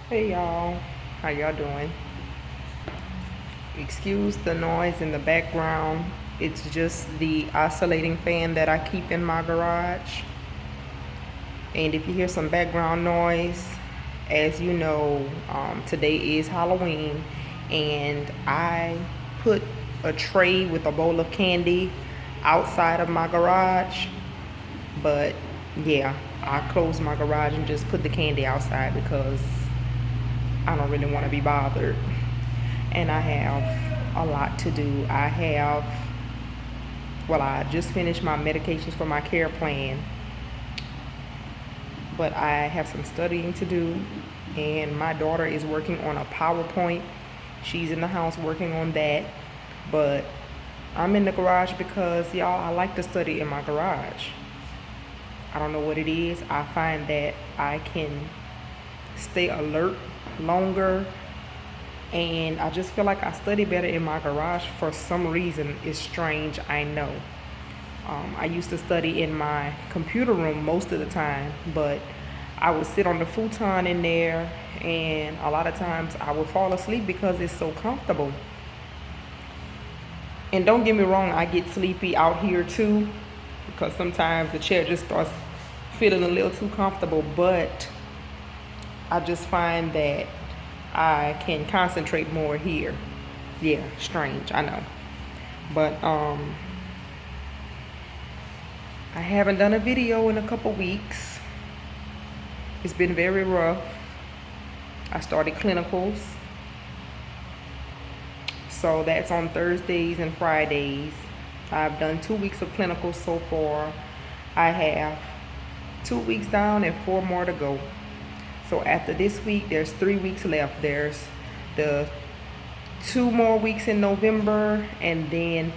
Hey y'all, how y'all doing? Excuse the noise in the background. It's just the oscillating fan that I keep in my garage. And if you hear some background noise, as you know, today is Halloween, and I put a tray with a bowl of candy outside of my garage. But yeah, I closed my garage and just put the candy outside because I don't really want to be bothered. And I have a lot to do. I just finished my medications for my care plan, but I have some studying to do. And my daughter is working on a PowerPoint. She's in the house working on that. But I'm in the garage because, y'all, I like to study in my garage. I don't know what it is. I find that I can stay alert longer, and I just feel like I study better in my garage for some reason. It's strange, I know. I used to study in my computer room most of the time, but I would sit on the futon in there, and a lot of times I would fall asleep because it's so comfortable. And don't get me wrong, I get sleepy out here too, because sometimes the chair just starts feeling a little too comfortable, but I just find that I can concentrate more here. Yeah, strange, I know. But I haven't done a video in a couple weeks. It's been very rough. I started clinicals. So that's on Thursdays and Fridays. I've done 2 weeks of clinicals so far. I have 2 weeks down and 4 more to go. So after this week, there's 3 weeks left. There's the 2 more weeks in November, and then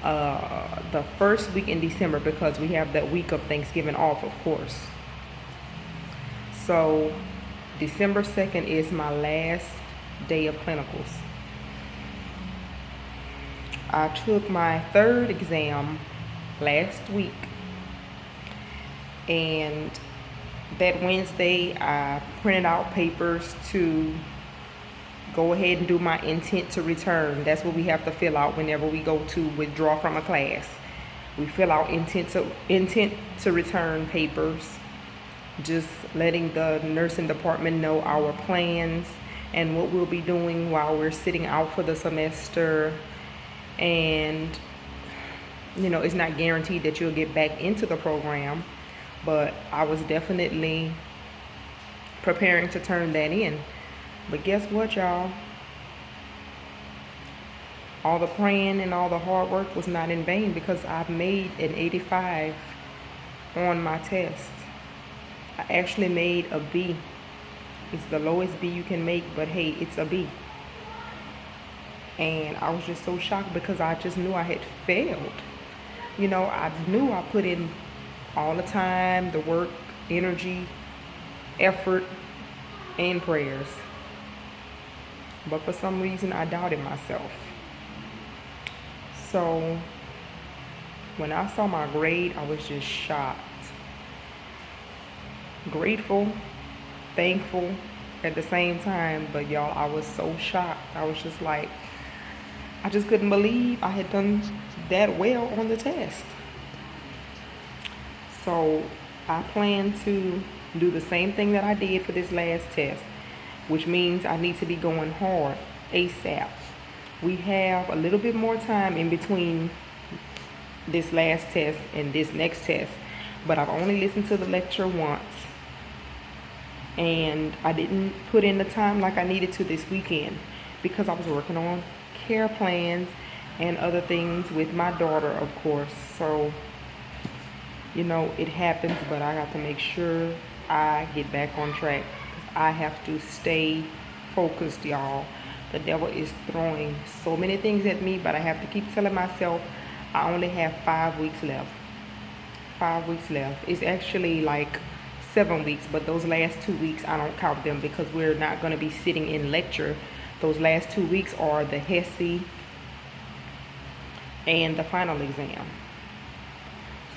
the first week in December, because we have that week of Thanksgiving off, of course. So December 2nd is my last day of clinicals. I took my third exam last week, and that Wednesday I printed out papers to go ahead and do my intent to return. That's what we have to fill out whenever we go to withdraw from a class. We fill out intent to return papers, just letting the nursing department know our plans and what we'll be doing while we're sitting out for the semester. And it's not guaranteed that you'll get back into the program, but I was definitely preparing to turn that in. But guess what, y'all? All the praying and all the hard work was not in vain, because I've made an 85 on my test. I actually made a B. It's the lowest B you can make, but hey, it's a B. And I was just so shocked because I just knew I had failed. I knew I put in all the time, the work, energy, effort, and prayers. But for some reason, I doubted myself. So when I saw my grade, I was just shocked. Grateful, thankful at the same time. But y'all, I was so shocked. I was just like, I just couldn't believe I had done that well on the test. So I plan to do the same thing that I did for this last test, which means I need to be going hard ASAP. We have a little bit more time in between this last test and this next test, but I've only listened to the lecture once, and I didn't put in the time like I needed to this weekend because I was working on care plans and other things with my daughter, of course. So it happens, but I got to make sure I get back on track, because I have to stay focused, y'all. The devil is throwing so many things at me, but I have to keep telling myself I only have 5 weeks left. 5 weeks left. It's actually like 7 weeks, but those last 2 weeks, I don't count them because we're not going to be sitting in lecture. Those last 2 weeks are the HESI and the final exam.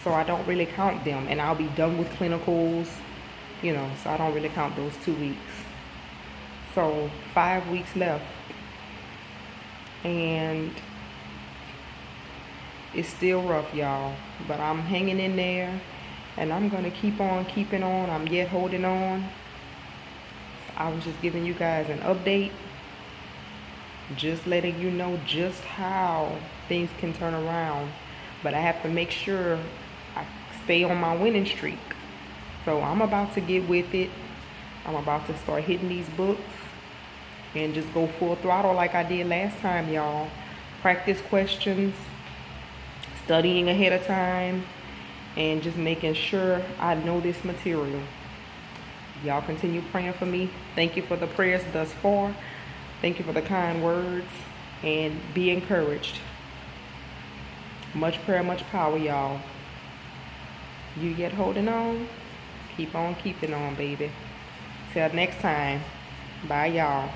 So I don't really count them, and I'll be done with clinicals, so I don't really count those 2 weeks. So 5 weeks left. And it's still rough, y'all. But I'm hanging in there. And I'm going to keep on keeping on. I'm yet holding on. So I was just giving you guys an update. Just letting you know just how things can turn around. But I have to make sure I stay on my winning streak. So I'm about to get with it. I'm about to start hitting these books and just go full throttle like I did last time, y'all. Practice questions, studying ahead of time, and just making sure I know this material. Y'all continue praying for me. Thank you for the prayers thus far. Thank you for the kind words, and be encouraged. Much prayer, much power, y'all. You yet holding on? Keep on keeping on, baby. Till next time. Bye, y'all.